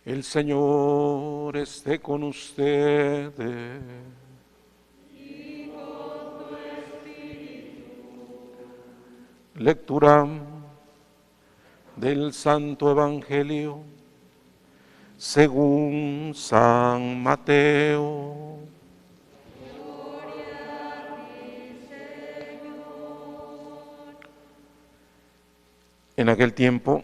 El Señor esté con ustedes. Lectura del Santo Evangelio según San Mateo. En aquel tiempo,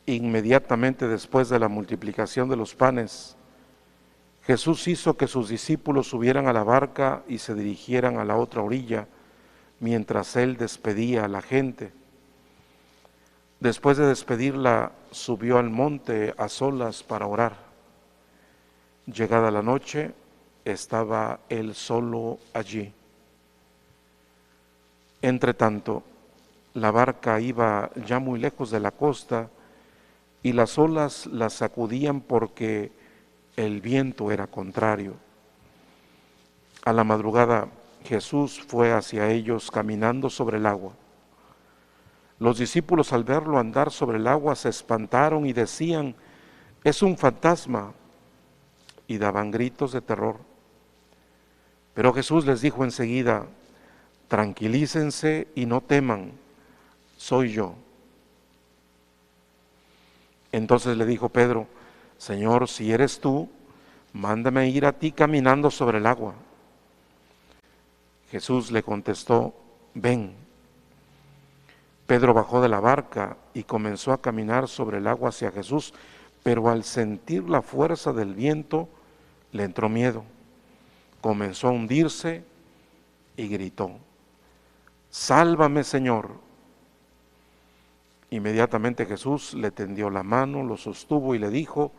inmediatamente después de la multiplicación de los panes, Jesús hizo que sus discípulos subieran a la barca y se dirigieran a la otra orilla, mientras él despedía a la gente. Después de despedirla, subió al monte a solas para orar. Llegada la noche, estaba él solo allí. Entretanto, la barca iba ya muy lejos de la costa y las olas la sacudían porque el viento era contrario. A la madrugada, Jesús fue hacia ellos caminando sobre el agua. Los discípulos, al verlo andar sobre el agua, se espantaron y decían: «Es un fantasma», y daban gritos de terror. Pero Jesús les dijo enseguida: «Tranquilícense y no teman, soy yo». Entonces le dijo Pedro: «Señor, si eres tú, mándame ir a ti caminando sobre el agua». Jesús le contestó: «Ven». Pedro bajó de la barca y comenzó a caminar sobre el agua hacia Jesús, pero al sentir la fuerza del viento, le entró miedo. Comenzó a hundirse y gritó: «Sálvame, Señor». Inmediatamente Jesús le tendió la mano, lo sostuvo y le dijo: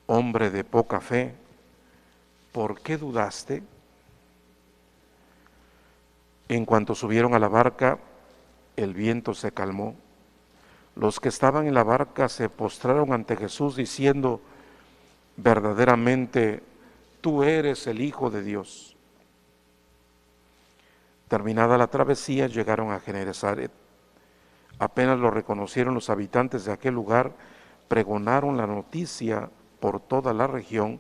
«Hombre de poca fe, ¿por qué dudaste?». En cuanto subieron a la barca, el viento se calmó. Los que estaban en la barca se postraron ante Jesús diciendo: «Verdaderamente, tú eres el Hijo de Dios». Terminada la travesía, llegaron a Genesaret. Apenas lo reconocieron los habitantes de aquel lugar, pregonaron la noticia por toda la región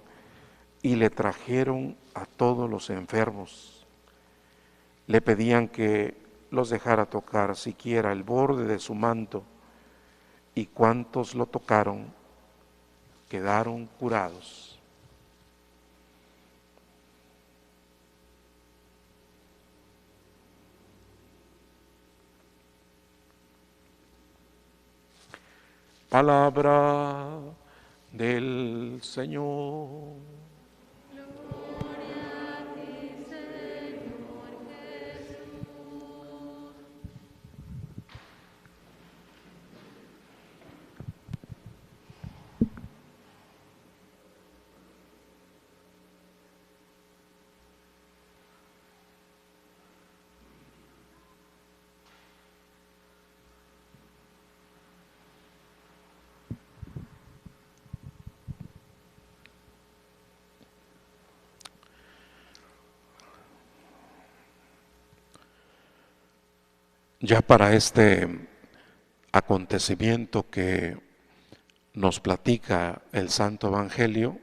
y le trajeron a todos los enfermos. Le pedían que los dejara tocar siquiera el borde de su manto, y cuantos lo tocaron quedaron curados. Palabra del Señor. Ya para este acontecimiento que nos platica el Santo Evangelio,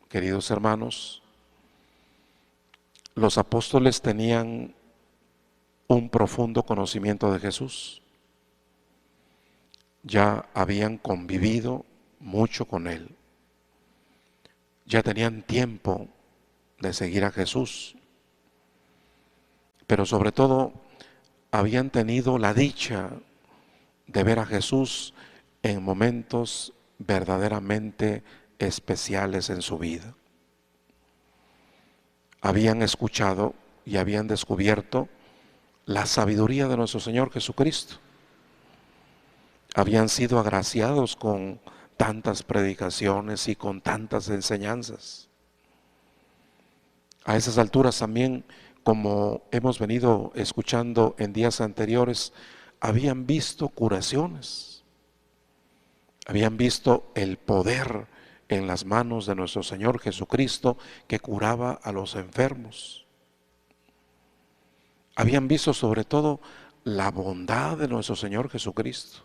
queridos hermanos, los apóstoles tenían un profundo conocimiento de Jesús. Ya habían convivido mucho con Él. Ya tenían tiempo de seguir a Jesús. Pero sobre todo, habían tenido la dicha de ver a Jesús en momentos verdaderamente especiales en su vida. Habían escuchado y habían descubierto la sabiduría de nuestro Señor Jesucristo. Habían sido agraciados con tantas predicaciones y con tantas enseñanzas. A esas alturas también, como hemos venido escuchando en días anteriores, habían visto curaciones, habían visto el poder en las manos de nuestro Señor Jesucristo que curaba a los enfermos. Habían visto sobre todo la bondad de nuestro Señor Jesucristo.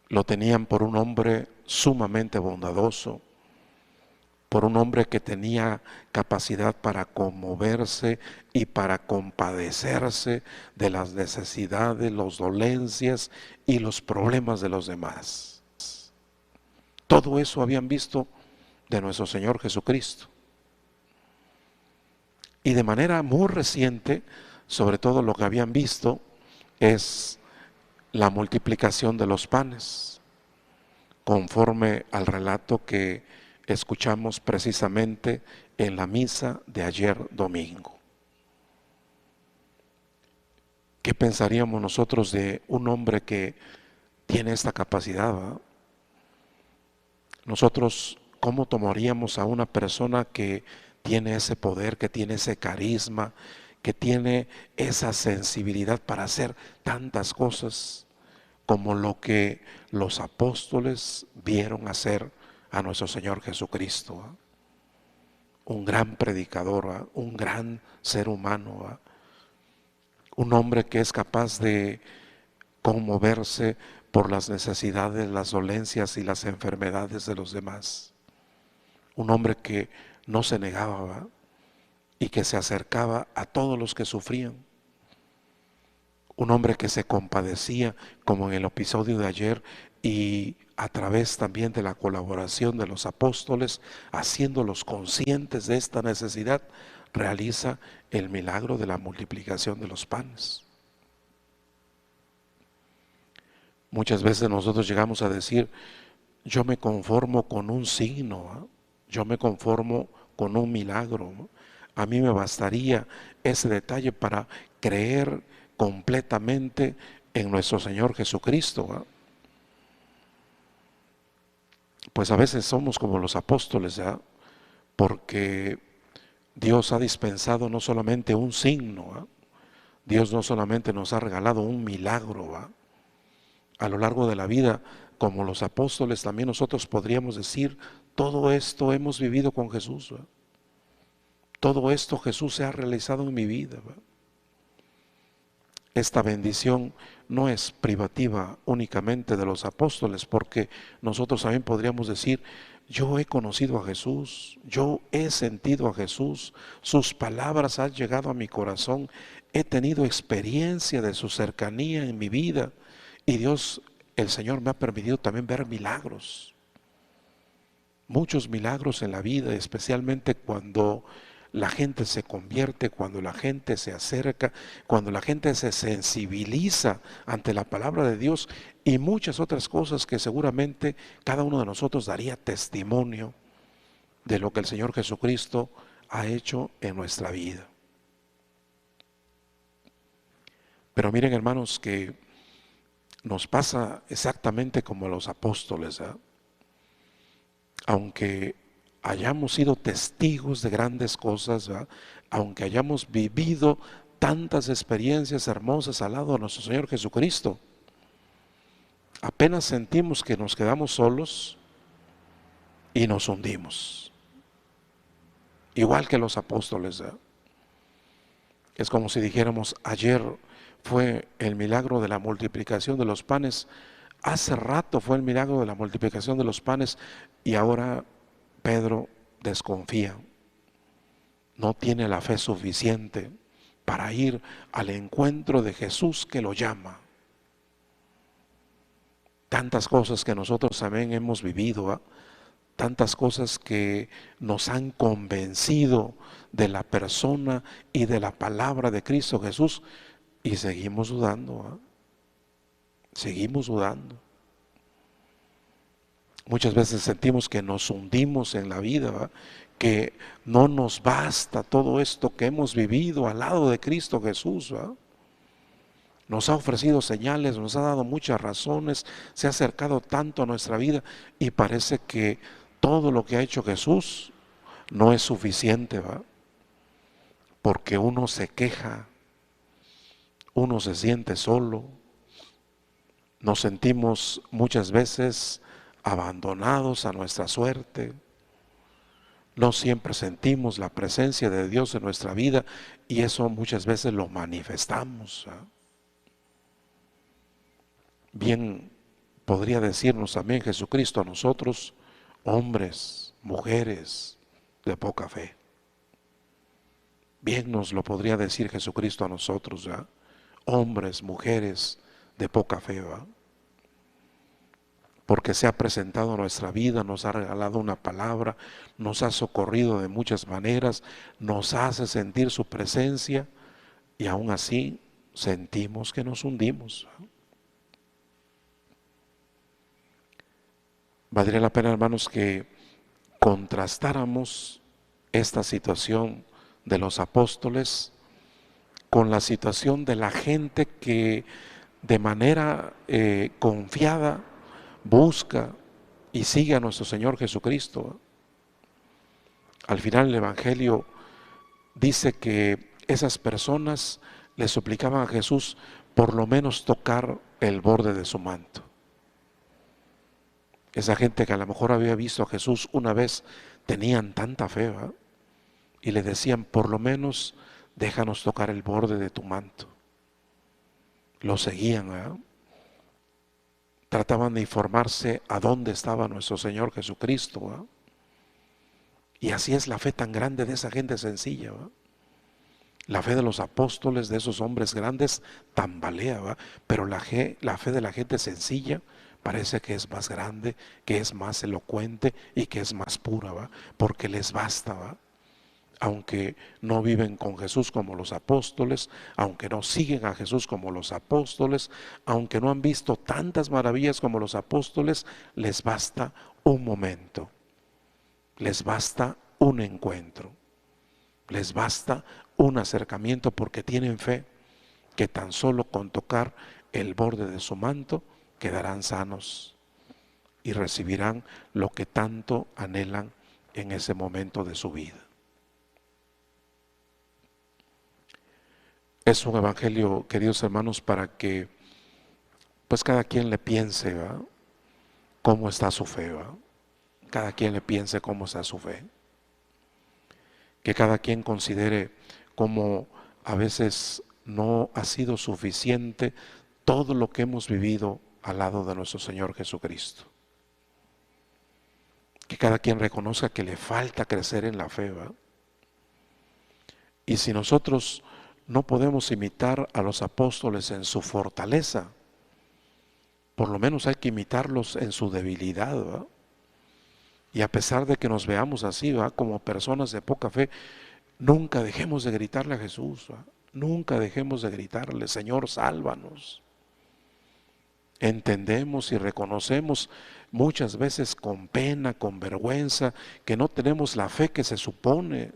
Lo tenían por un hombre sumamente bondadoso, por un hombre que tenía capacidad para conmoverse y para compadecerse de las necesidades, las dolencias y los problemas de los demás. Todo eso habían visto de nuestro Señor Jesucristo. Y de manera muy reciente, sobre todo lo que habían visto es la multiplicación de los panes, conforme al relato que escuchamos precisamente en la misa de ayer domingo. ¿Qué pensaríamos nosotros de un hombre que tiene esta capacidad, ¿verdad? Nosotros, ¿cómo tomaríamos a una persona que tiene ese poder, que tiene ese carisma, que tiene esa sensibilidad para hacer tantas cosas como lo que los apóstoles vieron hacer a nuestro Señor Jesucristo, ¿eh? Un gran predicador, ¿eh? Un gran ser humano, ¿eh? Un hombre que es capaz de conmoverse por las necesidades, las dolencias y las enfermedades de los demás. Un hombre que no se negaba, ¿verdad? Y que se acercaba a todos los que sufrían. Un hombre que se compadecía, como en el episodio de ayer, y a través también de la colaboración de los apóstoles, haciéndolos conscientes de esta necesidad, realiza el milagro de la multiplicación de los panes. Muchas veces nosotros llegamos a decir, yo me conformo con un signo, ¿eh? Yo me conformo con un milagro, ¿no? A mí me bastaría ese detalle para creer completamente en nuestro Señor Jesucristo, ¿eh? Pues a veces somos como los apóstoles, ¿eh? Porque Dios ha dispensado no solamente un signo, ¿eh? Dios no solamente nos ha regalado un milagro, ¿eh? A lo largo de la vida, como los apóstoles, también nosotros podríamos decir, todo esto hemos vivido con Jesús, ¿verdad? Todo esto Jesús se ha realizado en mi vida, ¿verdad? Esta bendición no es privativa únicamente de los apóstoles, porque nosotros también podríamos decir, yo he conocido a Jesús, yo he sentido a Jesús, sus palabras han llegado a mi corazón, he tenido experiencia de su cercanía en mi vida, y Dios, el Señor, me ha permitido también ver milagros, muchos milagros en la vida, especialmente cuando la gente se convierte, cuando la gente se acerca, cuando la gente se sensibiliza ante la palabra de Dios y muchas otras cosas que seguramente cada uno de nosotros daría testimonio de lo que el Señor Jesucristo ha hecho en nuestra vida. Pero miren, hermanos, que nos pasa exactamente como a los apóstoles, ¿eh? Aunque hayamos sido testigos de grandes cosas, ¿verdad? Aunque hayamos vivido tantas experiencias hermosas al lado de nuestro Señor Jesucristo, apenas sentimos que nos quedamos solos y nos hundimos, igual que los apóstoles, ¿verdad? Es como si dijéramos, ayer fue el milagro de la multiplicación de los panes, hace rato fue el milagro de la multiplicación de los panes y ahora Pedro desconfía, no tiene la fe suficiente para ir al encuentro de Jesús que lo llama. Tantas cosas que nosotros también hemos vivido, ¿eh? Tantas cosas que nos han convencido de la persona y de la palabra de Cristo Jesús y seguimos dudando, ¿eh? Seguimos dudando. Muchas veces sentimos que nos hundimos en la vida, ¿verdad? Que no nos basta todo esto que hemos vivido al lado de Cristo Jesús, ¿verdad? Nos ha ofrecido señales, nos ha dado muchas razones, se ha acercado tanto a nuestra vida y parece que todo lo que ha hecho Jesús no es suficiente, ¿verdad? Porque uno se queja, uno se siente solo, nos sentimos muchas veces abandonados a nuestra suerte, no siempre sentimos la presencia de Dios en nuestra vida y eso muchas veces lo manifestamos, ¿eh? Bien podría decirnos también Jesucristo a nosotros, hombres, mujeres de poca fe. Bien nos lo podría decir Jesucristo a nosotros, ¿ya? Hombres, mujeres de poca fe, ¿va? Porque se ha presentado a nuestra vida, nos ha regalado una palabra, nos ha socorrido de muchas maneras, nos hace sentir su presencia y aún así sentimos que nos hundimos. Valdría la pena, hermanos, que contrastáramos esta situación de los apóstoles con la situación de la gente que de manera confiada busca y sigue a nuestro Señor Jesucristo. Al final el Evangelio dice que esas personas le suplicaban a Jesús por lo menos tocar el borde de su manto. Esa gente que a lo mejor había visto a Jesús una vez tenían tanta fe, ¿verdad? Y le decían, por lo menos déjanos tocar el borde de tu manto. Lo seguían, ¿verdad? Trataban de informarse a dónde estaba nuestro Señor Jesucristo, ¿verdad? Y así es la fe tan grande de esa gente sencilla, ¿verdad? La fe de los apóstoles, de esos hombres grandes, tambalea, ¿verdad? Pero la fe de la gente sencilla parece que es más grande, que es más elocuente y que es más pura, ¿verdad? Porque les basta, ¿verdad? Aunque no viven con Jesús como los apóstoles, aunque no siguen a Jesús como los apóstoles, aunque no han visto tantas maravillas como los apóstoles, les basta un momento, les basta un encuentro, les basta un acercamiento porque tienen fe que tan solo con tocar el borde de su manto quedarán sanos y recibirán lo que tanto anhelan en ese momento de su vida. Es un evangelio, queridos hermanos, para que pues cada quien le piense, ¿verdad?, cómo está su fe, ¿verdad? Cada quien le piense cómo está su fe. Que cada quien considere cómo a veces no ha sido suficiente todo lo que hemos vivido al lado de nuestro Señor Jesucristo. Que cada quien reconozca que le falta crecer en la fe, ¿verdad? Y si nosotros no podemos imitar a los apóstoles en su fortaleza, por lo menos hay que imitarlos en su debilidad, ¿verdad? Y a pesar de que nos veamos así, ¿verdad?, como personas de poca fe, nunca dejemos de gritarle a Jesús, ¿verdad? Nunca dejemos de gritarle, Señor, sálvanos. Entendemos y reconocemos muchas veces con pena, con vergüenza, que no tenemos la fe que se supone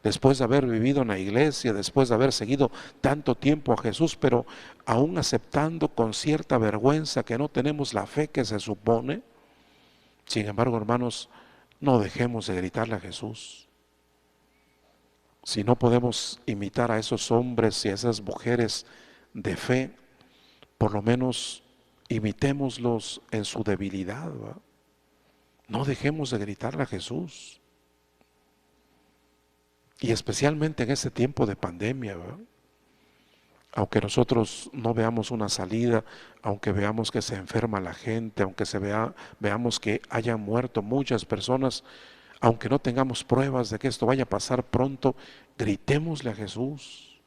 después de haber vivido en la iglesia, después de haber seguido tanto tiempo a Jesús, pero aún aceptando con cierta vergüenza que no tenemos la fe que se supone. Sin embargo, hermanos, no dejemos de gritarle a Jesús. Si no podemos imitar a esos hombres y a esas mujeres de fe, por lo menos imitémoslos en su debilidad, ¿verdad? No dejemos de gritarle a Jesús. Y especialmente en este tiempo de pandemia, ¿verdad? Aunque nosotros no veamos una salida, aunque veamos que se enferma la gente, aunque veamos que hayan muerto muchas personas, aunque no tengamos pruebas de que esto vaya a pasar pronto, gritémosle a Jesús.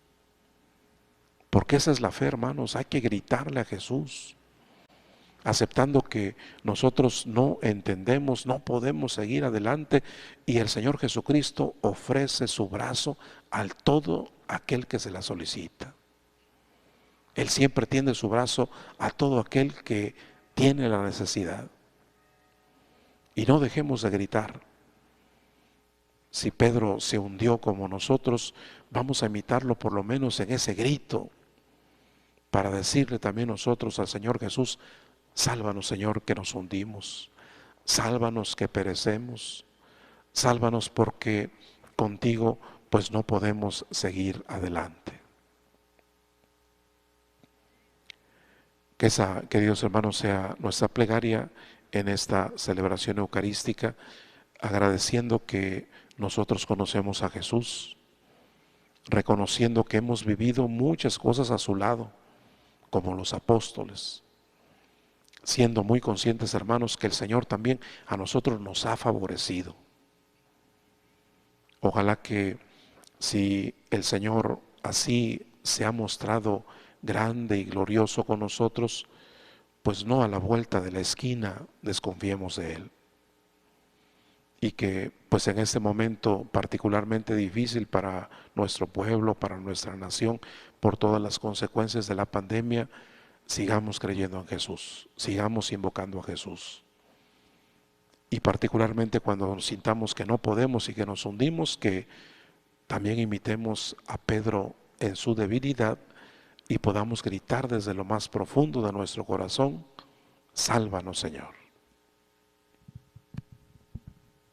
Porque esa es la fe, hermanos, hay que gritarle a Jesús, aceptando que nosotros no entendemos, no podemos seguir adelante, y el Señor Jesucristo ofrece su brazo al todo aquel que se la solicita. Él siempre tiende su brazo a todo aquel que tiene la necesidad. Y no dejemos de gritar. Si Pedro se hundió como nosotros, vamos a imitarlo por lo menos en ese grito, para decirle también nosotros al Señor Jesús, sálvanos, Señor, que nos hundimos, sálvanos que perecemos, sálvanos porque contigo pues no podemos seguir adelante. Que esa, queridos hermanos, sea nuestra plegaria en esta celebración eucarística, agradeciendo que nosotros conocemos a Jesús, reconociendo que hemos vivido muchas cosas a su lado, como los apóstoles, siendo muy conscientes, hermanos, que el Señor también a nosotros nos ha favorecido. Ojalá que si el Señor así se ha mostrado grande y glorioso con nosotros, pues no a la vuelta de la esquina desconfiemos de Él. Y que pues en este momento particularmente difícil para nuestro pueblo, para nuestra nación, por todas las consecuencias de la pandemia, sigamos creyendo en Jesús, sigamos invocando a Jesús. Y particularmente cuando sintamos que no podemos y que nos hundimos, que también imitemos a Pedro en su debilidad y podamos gritar desde lo más profundo de nuestro corazón: sálvanos, Señor.